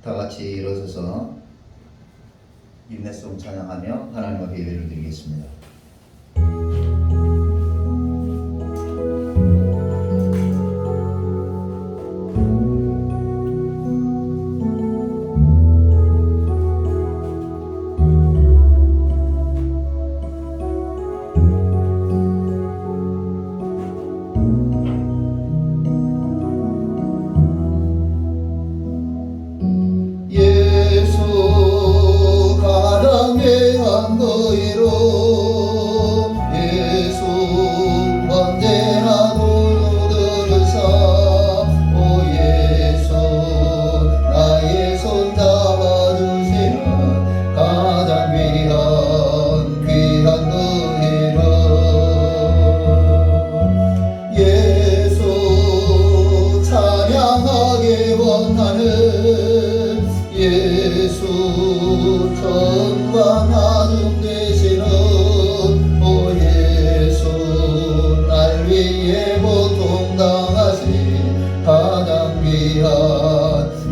다 같이 일어서서 인내송 찬양하며 하나님 앞에 예배를 드리겠습니다.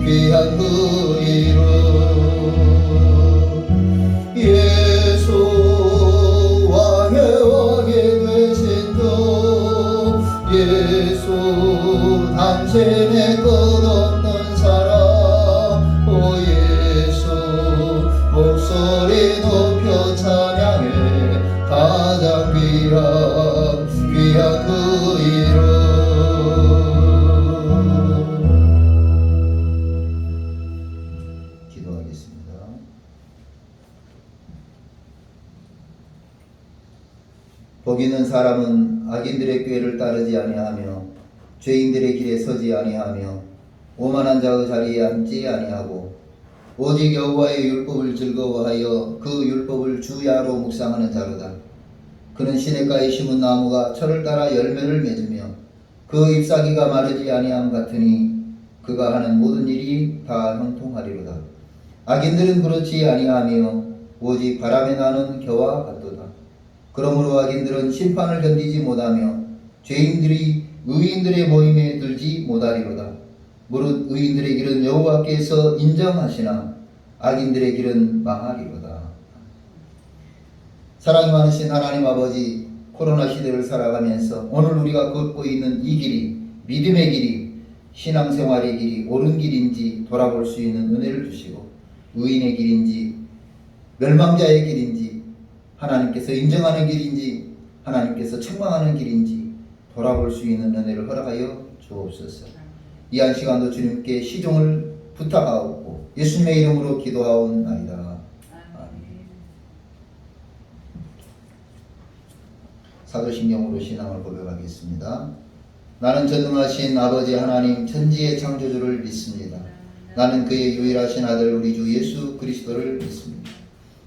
귀한 그 이름 예수 왕의 왕이 되신 주 예수 당신의 끝없는 사랑 오 예수 목소리 높여 찬양해 가장 귀한 그 이름 복 있는 사람은 악인들의 꾀를 따르지 아니하며 죄인들의 길에 서지 아니하며 오만한 자의 자리에 앉지 아니하고 오직 여호와의 율법을 즐거워하여 그 율법을 주야로 묵상하는 자로다. 그는 시냇가에 심은 나무가 철을 따라 열매를 맺으며 그 잎사귀가 마르지 아니함 같으니 그가 하는 모든 일이 다 형통하리로다. 악인들은 그렇지 아니하며 오직 바람에 나는 겨와 같도다. 그러므로 악인들은 심판을 견디지 못하며 죄인들이 의인들의 모임에 들지 못하리로다. 무릇 의인들의 길은 여호와께서 인정하시나 악인들의 길은 망하리로다. 사랑이 많으신 하나님 아버지, 코로나 시대를 살아가면서 오늘 우리가 걷고 있는 이 길이 믿음의 길이 신앙생활의 길이 옳은 길인지 돌아볼 수 있는 은혜를 주시고 의인의 길인지 멸망자의 길인지 하나님께서 인정하는 길인지 하나님께서 책망하는 길인지 돌아볼 수 있는 은혜를 허락하여 주옵소서. 이 한 시간도 주님께 시종을 부탁하옵고 예수님의 이름으로 기도하옵나이다. 아멘. 사도신경으로 신앙을 고백하겠습니다. 나는 전능하신 아버지 하나님 천지의 창조주를 믿습니다. 나는 그의 유일하신 아들 우리 주 예수 그리스도를 믿습니다.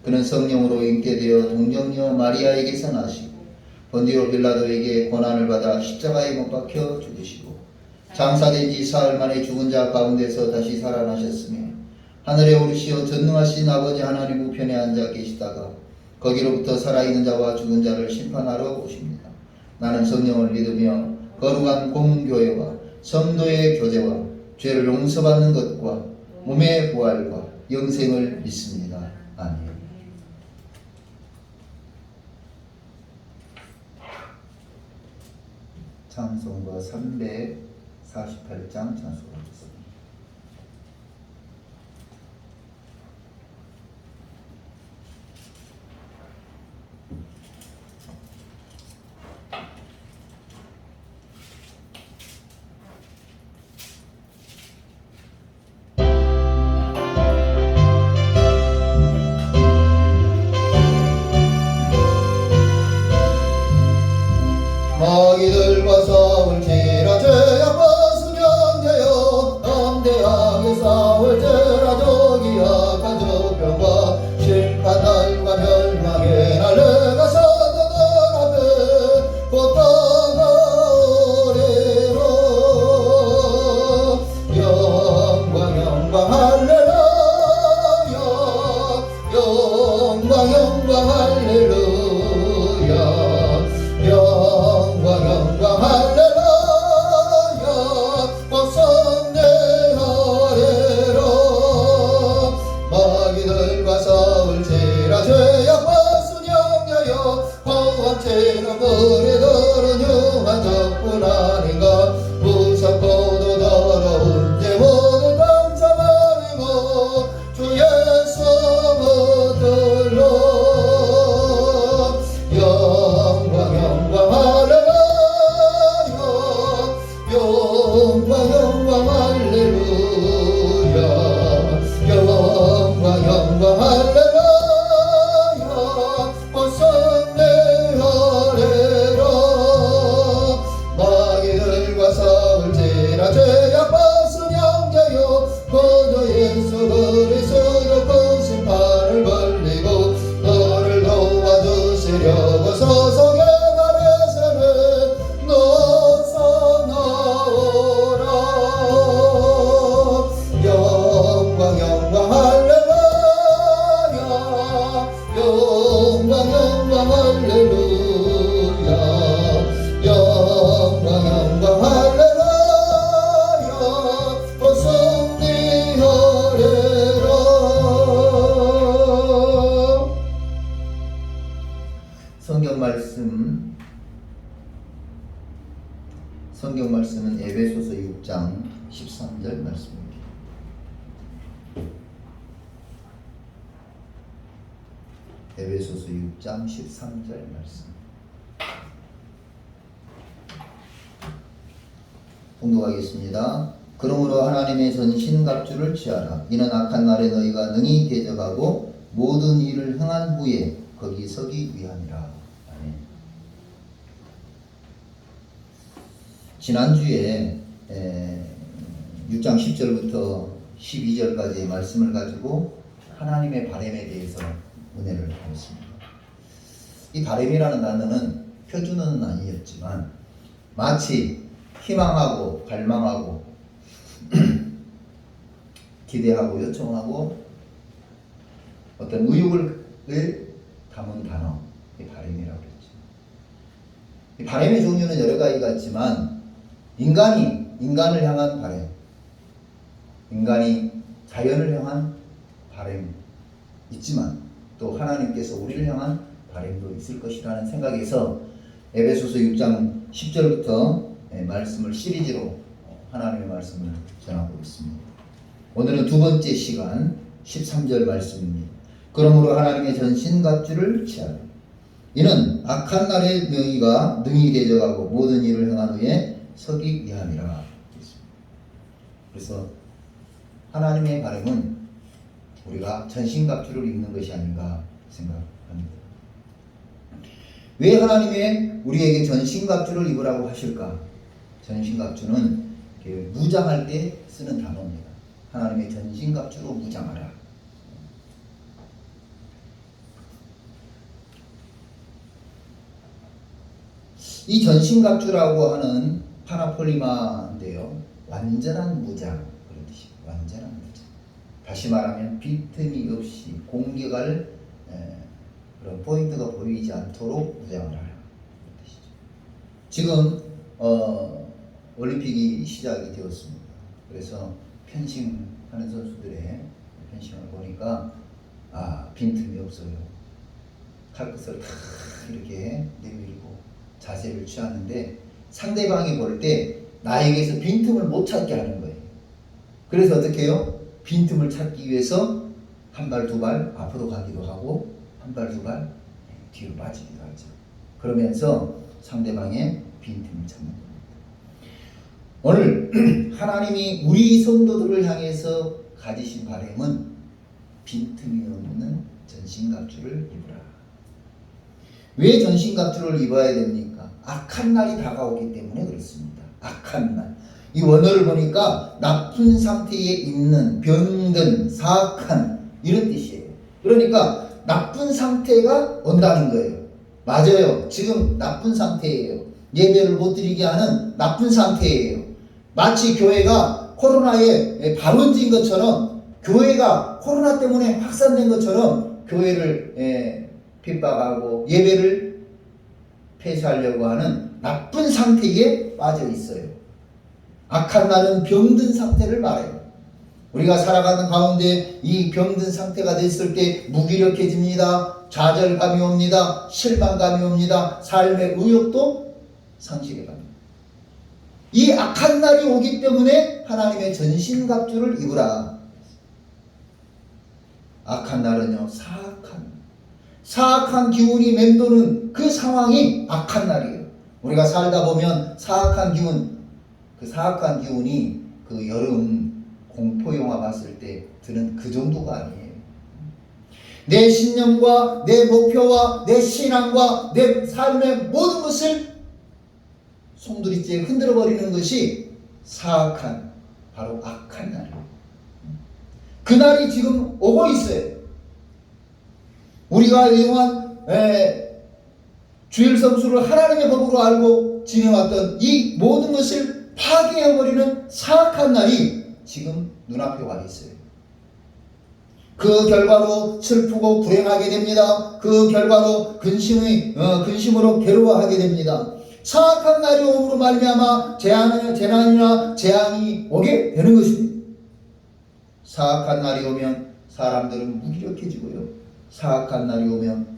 그는 성령으로 잉태 되어 동정녀 마리아에게서 나시고 본디오 빌라도에게 고난을 받아 십자가에 못 박혀 죽으시고 장사된 지 사흘 만에 죽은 자 가운데서 다시 살아나셨으며 하늘에 오르시어 전능하신 아버지 하나님 우편에 앉아 계시다가 거기로부터 살아있는 자와 죽은 자를 심판하러 오십니다. 나는 성령을 믿으며 거룩한 공교회와 성도의 교제와 죄를 용서받는 것과 몸의 부활과 영생을 믿습니다. 아멘. 찬송가 348장 찬송하겠습니다. 마귀들과 싸울지라 죄악 벗으면 되어 담대하게 싸울지라 저기야 가족병과 심판날과 멸망의 날 내가 사자들 앞에 곧 다가오리라. 영광 할렐루야 영광 할렐루야 영광 할렐루야 박성내 하리라. 성경 말씀은 에베소서 6장 13절 말씀입니다. 에베소서 6장 13절 말씀. 봉독하겠습니다. 그러므로 하나님의 전신갑주를 취하라. 이는 악한 날에 너희가 능히 대적하고 모든 일을 행한 후에 거기 서기 위함이라. 아멘. 지난주에 6장 10절부터 12절까지의 말씀을 가지고 하나님의 바램에 대해서 은혜를 받았습니다. 이 바램이라는 단어는 표준어는 아니었지만 마치 희망하고 갈망하고 기대하고 요청하고 어떤 의욕을 담은 단어, 이 바램이라고 그랬죠. 이 바램의 종류는 여러 가지가 있지만 인간이 인간을 향한 바램, 인간이 자연을 향한 바램 있지만 또 하나님께서 우리를 향한 바램도 있을 것이라는 생각에서 에베소서 6장 10절부터 말씀을 시리즈로 하나님의 말씀을 전하고 있습니다. 오늘은 두 번째 시간 13절 말씀입니다. 그러므로 하나님의 전신갑주를 취하라. 이는 악한 날에 너희가 능히 대적하고 모든 일을 행한 후에 서기 위함이라. 그래서 하나님의 바람은 우리가 전신갑주를 입는 것이 아닌가 생각합니다. 왜 하나님의 우리에게 전신갑주를 입으라고 하실까? 전신갑주는 무장할 때 쓰는 단어입니다. 하나님의 전신갑주로 무장하라. 이 전신갑주라고 하는 파나폴리마인데요. 완전한 무장, 그런 뜻이에요. 완전한 무장. 다시 말하면 빈틈이 없이 공격할 그런 포인트가 보이지 않도록 무장을 하라. 그런 뜻이죠. 지금 올림픽이 시작이 되었습니다. 그래서 펜싱하는 선수들의 펜싱을 보니까 빈틈이 없어요. 칼끝을 다 이렇게 내밀고 자세를 취하는데 상대방이 볼 때 나에게서 빈틈을 못 찾게 하는 거예요. 그래서 어떻게 해요? 빈틈을 찾기 위해서 한 발, 두 발 앞으로 가기도 하고 한 발, 두 발 뒤로 빠지기도 하죠. 그러면서 상대방의 빈틈을 찾는 겁니다. 오늘 하나님이 우리 성도들을 향해서 가지신 바람은 빈틈이 없는 전신갑주를 입으라. 왜 전신갑주를 입어야 됩니까? 악한 날이 다가오기 때문에 그렇습니다. 악한 날. 이 원어를 보니까 나쁜 상태에 있는, 병든, 사악한 이런 뜻이에요. 그러니까 나쁜 상태가 온다는 거예요. 맞아요. 지금 나쁜 상태예요. 예배를 못 드리게 하는 나쁜 상태예요. 마치 교회가 코로나에 발원진 것처럼, 교회가 코로나 때문에 확산된 것처럼 교회를 핍박하고 예배를 폐쇄하려고 하는 나쁜 상태에 빠져 있어요. 악한 날은 병든 상태를 말해요. 우리가 살아가는 가운데 이 병든 상태가 됐을 때 무기력해집니다. 좌절감이 옵니다. 실망감이 옵니다. 삶의 의욕도 상실해 갑니다. 이 악한 날이 오기 때문에 하나님의 전신갑주를 입으라. 악한 날은요, 사악한 기운이 맴도는 그 상황이 악한 날이에요. 우리가 살다 보면 사악한 기운이 그 여름 공포영화 봤을 때 드는 그 정도가 아니에요. 내 신념과 내 목표와 내 신앙과 내 삶의 모든 것을 송두리째 흔들어버리는 것이 사악한, 바로 악한 날이에요. 그날이 지금 오고 있어요. 우리가 이동안 주일 성수를 하나님의 법으로 알고 지내왔던 이 모든 것을 파괴해버리는 사악한 날이 지금 눈앞에 와 있어요. 그 결과로 슬프고 불행하게 됩니다. 그 결과로 근심으로 괴로워하게 됩니다. 사악한 날이 오므로 말미암아 재난이나 재앙이 오게 되는 것입니다. 사악한 날이 오면 사람들은 무기력해지고요. 사악한 날이 오면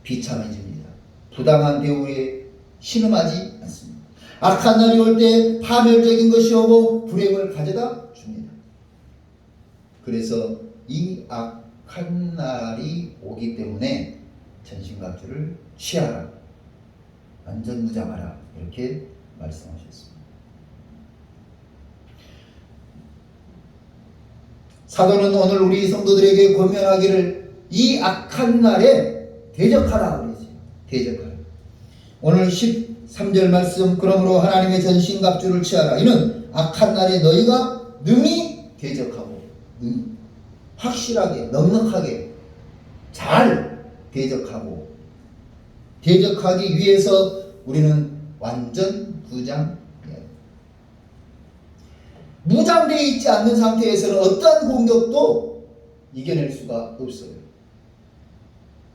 비참해집니다. 부당한 대우에 신음하지 않습니다. 악한 날이 올 때 파멸적인 것이 오고 불행을 가져다 줍니다. 그래서 이 악한 날이 오기 때문에 전신갑주를 취하라, 안전무장하라, 이렇게 말씀하셨습니다. 사도는 오늘 우리 성도들에게 권면하기를 이 악한 날에 대적하라 그랬어요. 대적하라. 오늘 13절 말씀, 그러므로 하나님의 전신갑주를 취하라. 이는 악한 날에 너희가 능히 대적하고, 확실하게 넉넉하게 잘 대적하기 위해서 우리는 완전 무장해야 돼. 무장되어 있지 않는 상태에서는 어떠한 공격도 이겨낼 수가 없어요.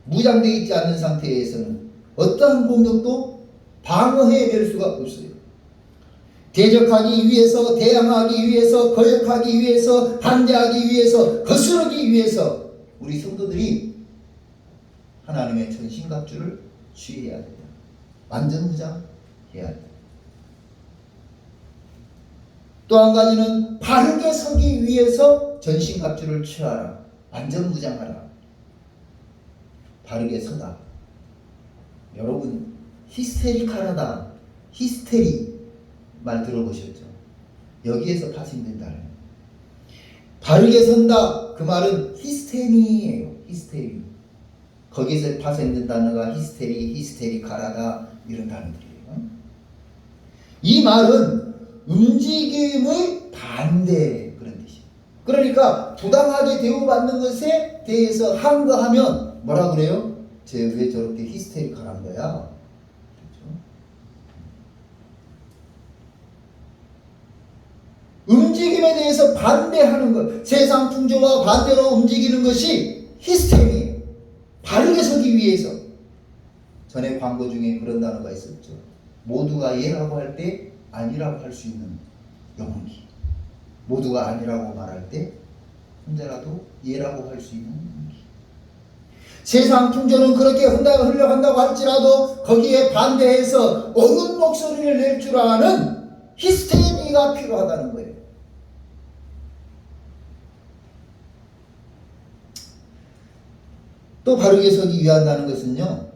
무장되어 있지 않는 상태에서는 어떠한 공격도 방어해낼 수가 없어요. 대적하기 위해서, 대항하기 위해서, 거역하기 위해서, 반대하기 위해서, 거스르기 위해서 우리 성도들이 하나님의 전신갑주를 취해야 돼요. 완전 무장해야 돼요. 또 한 가지는 바르게 서기 위해서 전신갑주를 취하라. 완전 무장하라. 바르게 서다. 여러분, 히스테리카라다, 히스테리 말 들어보셨죠? 여기에서 파생된다는 거예요. 바르게 선다, 그 말은 히스테미예요. 히스테리. 거기서 파생된 단어가 히스테리, 히스테리카라다, 이런 단어들이에요. 이 말은 움직임의 반대, 그런 뜻이에요. 그러니까 부당하게 대우받는 것에 대해서 항거하면 뭐라 그래요? 쟤 왜 저렇게 히스테리컬한 거야? 그렇죠? 움직임에 대해서 반대하는 것, 세상 풍조와 반대로 움직이는 것이 히스테미예요. 바르게 서기 위해서. 전에 광고 중에 그런 단어가 있었죠. 모두가 예라고 할 때 아니라고 할 수 있는 용기. 모두가 아니라고 말할 때 혼자라도 예라고 할 수 있는 용기. 세상 풍조는 그렇게 흘러간다고 할지라도 거기에 반대해서 옳은 목소리를 낼 줄 아는 히스테미가 필요하다는 거예요. 또 바르게 서기 위한다는 것은요,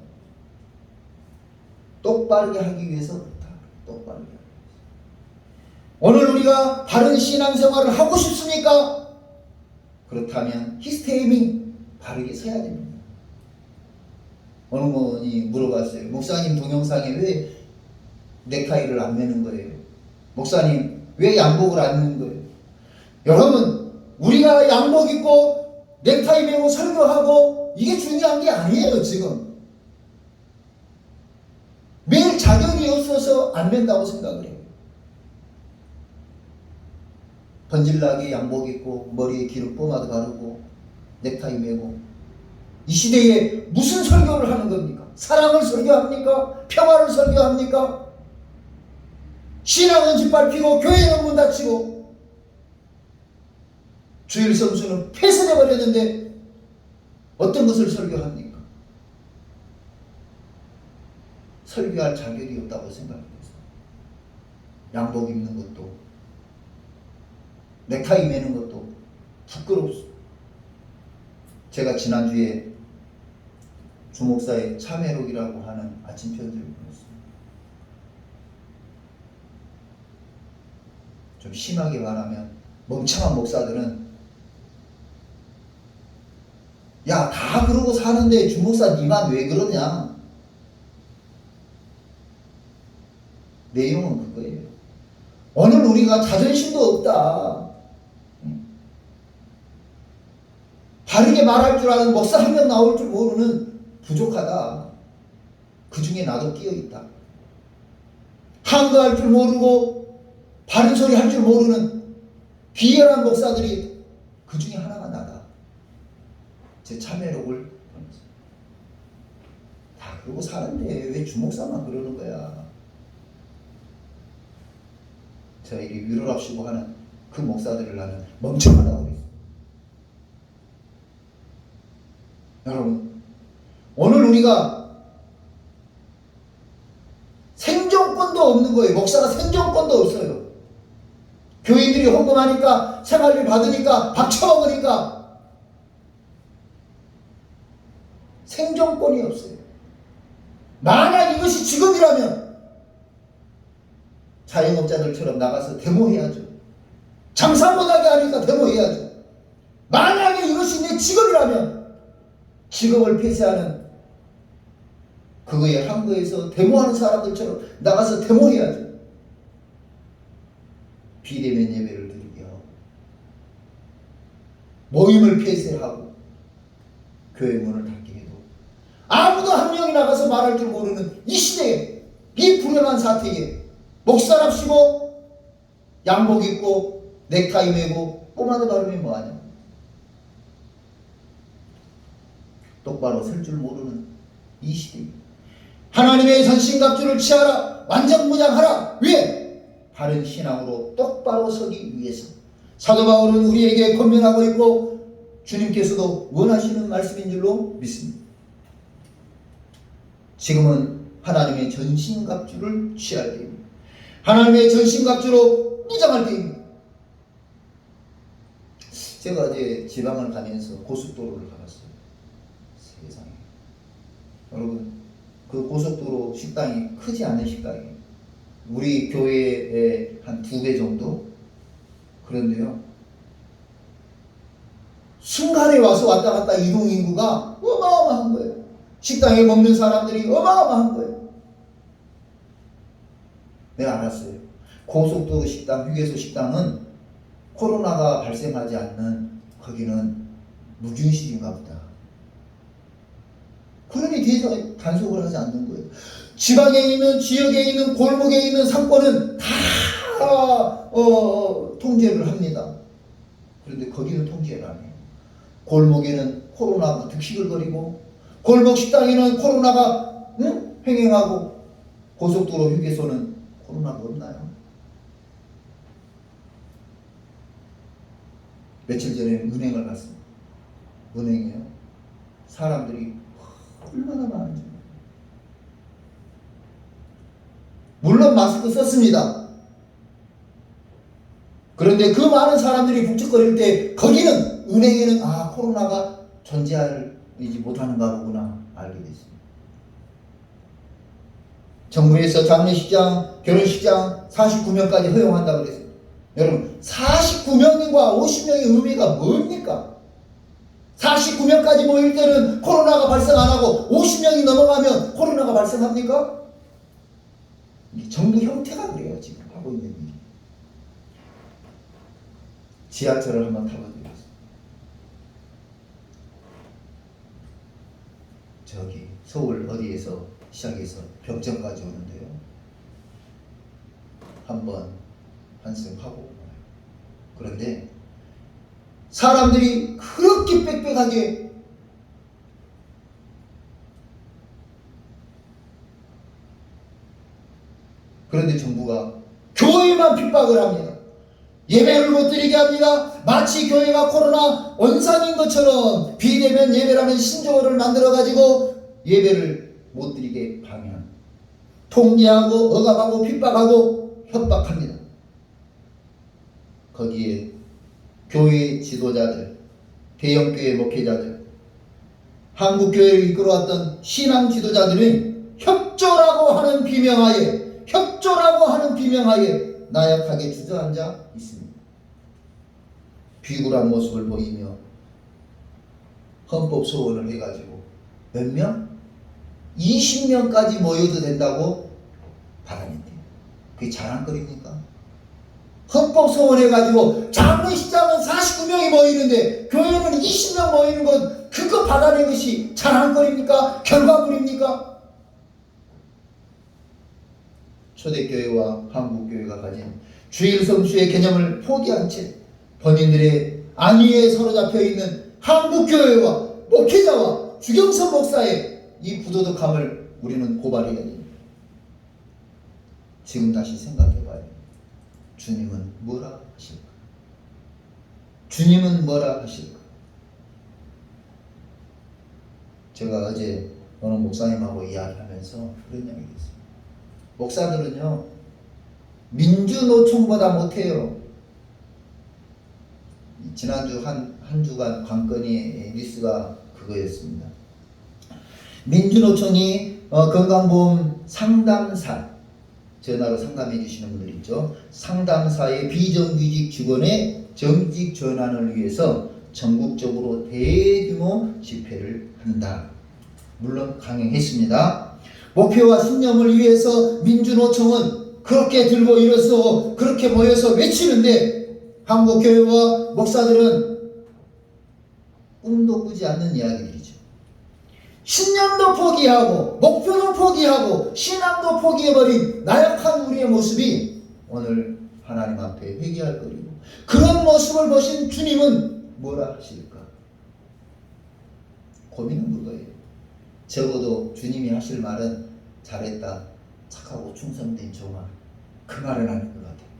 똑바르게 하기 위해서 그렇다. 똑바르게. 오늘 우리가 바른 신앙생활을 하고 싶습니까? 그렇다면 히스테미 바르게 서야 됩니다. 어느 분이 물어봤어요. 목사님 동영상에 왜 넥타이를 안 매는 거예요? 목사님 왜 양복을 안 매는 거예요? 여러분, 우리가 양복 입고 넥타이 매고 설교하고 이게 중요한 게 아니에요. 지금 매일 자격이 없어서 안 맨다고 생각을 해요. 번질나게 양복 입고 머리에 기름 포마드 바르고 넥타이 매고 이 시대에 무슨 설교를 하는 겁니까? 사랑을 설교합니까? 평화를 설교합니까? 신앙은 짓밟히고 교회는 문 닫히고 주일 성수는 폐쇄돼 버렸는데 어떤 것을 설교합니까? 설교할 자격이 없다고 생각합니다. 양복 입는 것도 넥타이 매는 것도 부끄럽습니다. 제가 지난주에 주목사의 참회록이라고 하는 아침 편지를 보냈습니다. 좀 심하게 말하면 멍청한 목사들은 야, 다 그러고 사는데 주목사 니만 왜 그러냐? 내용은 그거예요. 오늘 우리가 자존심도 없다. 바르게 말할 줄 아는 목사 한 명 나올 줄 모르는 부족하다. 그 중에 나도 끼어있다. 한거할 줄 모르고 바른 소리 할 줄 모르는 비열한 목사들이 그 중에 하나가 나다. 제 참회록을 보냈어요. 다 그러고 사는데 왜 주목사만 그러는 거야? 저에게 위로랍시고 하는 그 목사들을 나는 멍청하다고 그랬어요. 여러분, 오늘 우리가 없는 거예요. 목사가 생존권도 없어요. 교인들이 헌금하니까, 생활비 받으니까, 밥 처먹으니까 생존권이 없어요. 만약 이것이 직업이라면 자영업자들처럼 나가서 데모해야죠. 장사 못하게 하니까 데모해야죠. 만약에 이것이 내 직업이라면 직업을 폐쇄하는 그거에 한거에서 데모하는 사람들처럼 나가서 데모해야죠. 비대면 예배를 드리게 하고 모임을 폐쇄하고 교회 문을 닫게 해도 아무도 한 명이 나가서 말할 줄 모르는 이 시대에, 이 불행한 사태에 목사랍시고 양복 입고 넥타이 메고 포마드 바르면 뭐하냐. 똑바로 설 줄 모르는 이 시대에 하나님의 전신갑주를 취하라. 완전무장하라. 왜? 바른 신앙으로 똑바로 서기 위해서. 사도 바울은 우리에게 권면하고 있고 주님께서도 원하시는 말씀인 줄로 믿습니다. 지금은 하나님의 전신갑주를 취할 때입니다. 하나님의 전신갑주로 무장할 때입니다. 제가 어제 지방을 가면서 고속도로를 가봤어요. 세상에. 여러분, 그 고속도로 식당이 크지 않은 식당이에요. 우리 교회의 한 2배 정도? 그런데요, 순간에 와서 왔다 갔다 이동 인구가 어마어마한 거예요. 식당에 먹는 사람들이 어마어마한 거예요. 내가 알았어요. 고속도로 식당, 휴게소 식당은 코로나가 발생하지 않는, 거기는 무균실인가 보다. 그러니 대해서 단속을 하지 않는 거예요. 지방에 있는, 지역에 있는, 골목에 있는 상권은 다 통제를 합니다. 그런데 거기는 통제를 안 해요. 골목에는 코로나가 득실거리고, 골목 식당에는 코로나가 횡행하고, 고속도로 휴게소는 코로나가 없나요? 며칠 전에 은행을 갔습니다. 은행이요. 사람들이 얼마나 많은지. 물론 마스크 썼습니다. 그런데 그 많은 사람들이 북적거릴 때 거기는, 은행에는 코로나가 존재하지 못하는가 보구나 알게 됐습니다. 정부에서 장례식장, 결혼식장 49명까지 허용한다고 그랬어요. 여러분, 49명과 50명의 의미가 뭡니까? 49명까지 모일 때는 코로나가 발생 안 하고 50명이 넘어가면 코로나가 발생합니까? 정부 형태가 그래요. 지금 하고 있는 일이. 지하철을 한번 타보겠습니다. 저기 서울 어디에서 시작해서 병천까지 오는데요. 한번 환승하고. 그런데 사람들이 그렇게 빽빽하게, 그런데 정부가 교회만 핍박을 합니다. 예배를 못 드리게 합니다. 마치 교회가 코로나 원상인 것처럼 비대면 예배라는 신조어를 만들어가지고 예배를 못 드리게 방해합니다. 통제하고 억압하고 핍박하고 협박합니다. 거기에 교회 지도자들, 대형교회 목회자들, 한국교회를 이끌어왔던 신앙 지도자들이 협조라고 하는 비명하에 나약하게 주저앉아 있습니다. 비굴한 모습을 보이며 헌법 소원을 해가지고 몇 명? 20명까지 모여도 된다고 받아냈대요. 그게 자랑거리입니까? 헌법 소원해가지고 장례식장은 49명이 모이는데 교회는 20명 모이는 건 그거 받아낸 것이 자랑거리입니까? 결과물입니까? 초대교회와 한국교회가 가진 주일 성수의 개념을 포기한 채 본인들의 안위에 사로잡혀 있는 한국교회와 목회자와 주경선 목사의 이 부도덕함을 우리는 고발해야 됩니다. 지금 다시 생각해봐요. 주님은 뭐라 하실까? 주님은 뭐라 하실까? 제가 어제 어느 목사님하고 이야기하면서 그런 이야기를 했어요. 목사들은요, 민주노총보다 못해요. 지난주 한 주간 관건이 뉴스가 그거였습니다. 민주노총이 건강보험 상담사, 전화로 상담해 주시는 분들 있죠. 상담사의 비정규직 직원의 정직 전환을 위해서 전국적으로 대규모 집회를 한다. 물론 강행했습니다. 목표와 신념을 위해서 민주노총은 그렇게 들고 일어서 그렇게 모여서 외치는데 한국교회와 목사들은 꿈도 꾸지 않는 이야기들이죠. 신념도 포기하고 목표도 포기하고 신앙도 포기해버린 나약한 우리의 모습이 오늘 하나님 앞에 회개할 거리고, 그런 모습을 보신 주님은 뭐라 하실까? 고민은 그거예요. 적어도 주님이 하실 말은 잘했다, 착하고 충성된 종아, 그 말은 아닌 것 같아요.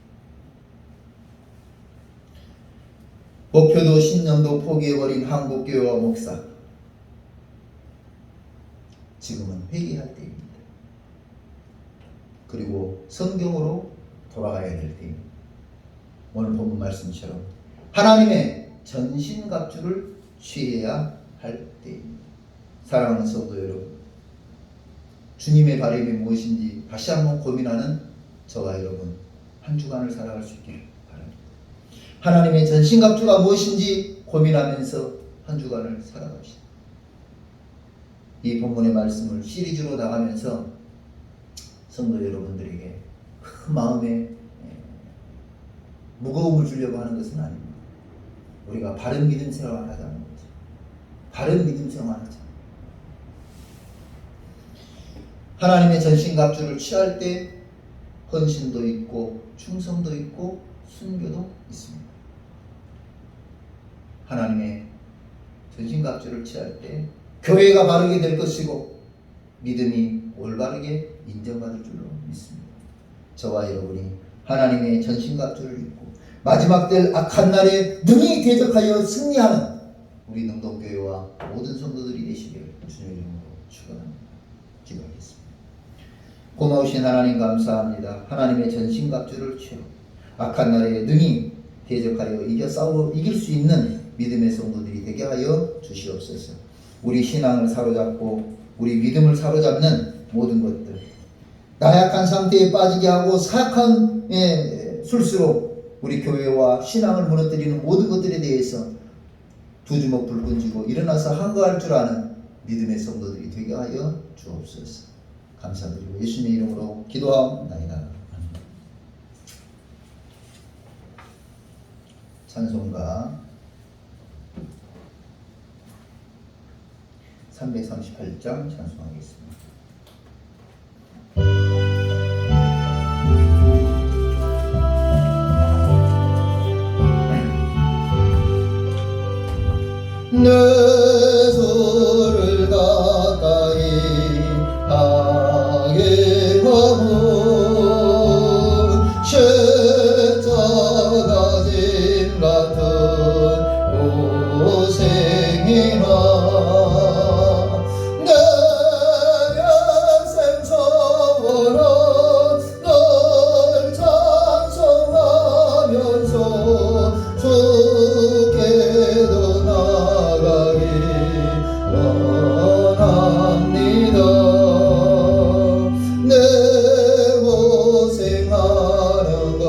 목표도 신념도 포기해버린 한국교회와 목사, 지금은 회개할 때입니다. 그리고 성경으로 돌아가야 될 때입니다. 오늘 본문 말씀처럼 하나님의 전신갑주를 취해야 할 때입니다. 사랑하는 성도 여러분, 주님의 바람이 무엇인지 다시 한번 고민하는 저와 여러분 한 주간을 살아갈 수 있기를 바랍니다. 하나님의 전신갑주가 무엇인지 고민하면서 한 주간을 살아갑시다. 이 본문의 말씀을 시리즈로 나가면서 성도 여러분들에게 그 마음에 무거움을 주려고 하는 것은 아닙니다. 우리가 바른 믿음 생활하자는 거죠. 바른 믿음 생활하자. 하나님의 전신갑주를 취할 때 헌신도 있고 충성도 있고 순교도 있습니다. 하나님의 전신갑주를 취할 때 교회가 바르게 될 것이고 믿음이 올바르게 인정받을 줄로 믿습니다. 저와 여러분이 하나님의 전신갑주를 입고 마지막 때 악한 날에 능히 대적하여 승리하는 우리 능동교회와 모든 성도들이 되시길 주님의 이름으로 축원합니다. 기도하겠습니다. 고마우신 하나님 감사합니다. 하나님의 전신갑주를 취하고 악한 날에 능히 대적하여 이길 수 있는 믿음의 성도들이 되게 하여 주시옵소서. 우리 신앙을 사로잡고 우리 믿음을 사로잡는 모든 것들, 나약한 상태에 빠지게 하고 사악한 술수로 우리 교회와 신앙을 무너뜨리는 모든 것들에 대해서 두 주먹 불끈 쥐고 일어나서 항거할 줄 아는 믿음의 성도들이 되게 하여 주옵소서. 감사드리고 예수님의 이름으로 기도하옵나이다. 찬송가 338장 찬송하겠습니다. 내 손을 가까이 하게 하면 십자가 짐 같은 고생이나 내 인생 서원은 널 찬송하면서 주께도 나가기 원합니다. 내 고생하는 것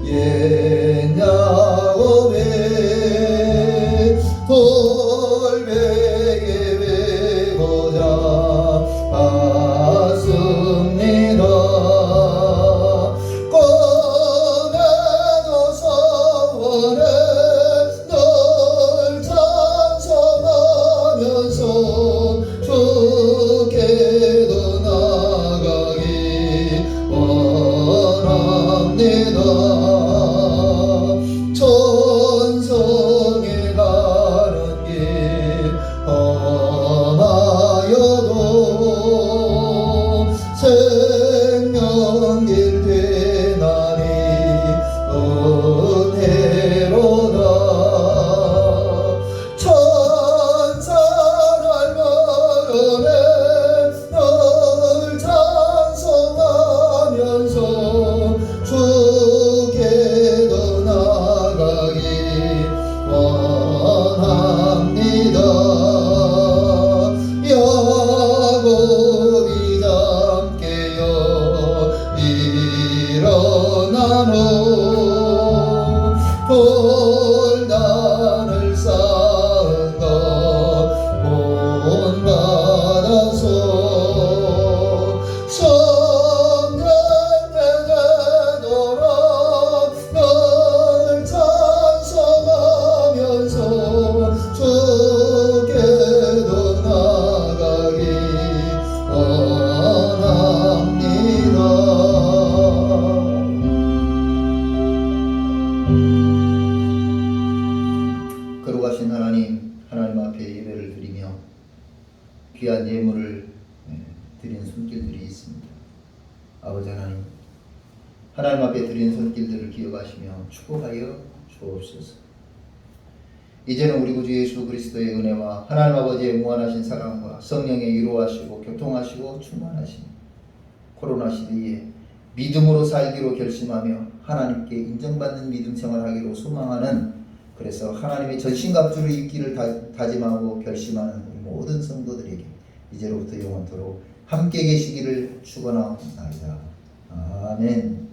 옛냐고 왜 돌베개 베고자 왔습니다. 꿈에도 서원에 널 찬송하면서 주께도 나가기 원합니다. 천성에 가는 길 귀한 예물을 드린 손길들이 있습니다. 아버지 하나님, 하나님 앞에 드린 손길들을 기억하시며 축복하여 주옵소서. 이제는 우리 구주 예수 그리스도의 은혜와 하나님 아버지의 무한하신 사랑과 성령의 위로하시고 교통하시고 충만하신 코로나 시대에 믿음으로 살기로 결심하며 하나님께 인정받는 믿음 생활하기로 소망하는, 그래서 하나님의 전신갑주를 입기를 다짐하고 결심하는 우리 모든 성도들에게 이제로부터 영원토록 함께 계시기를 축원하옵나이다. 아멘.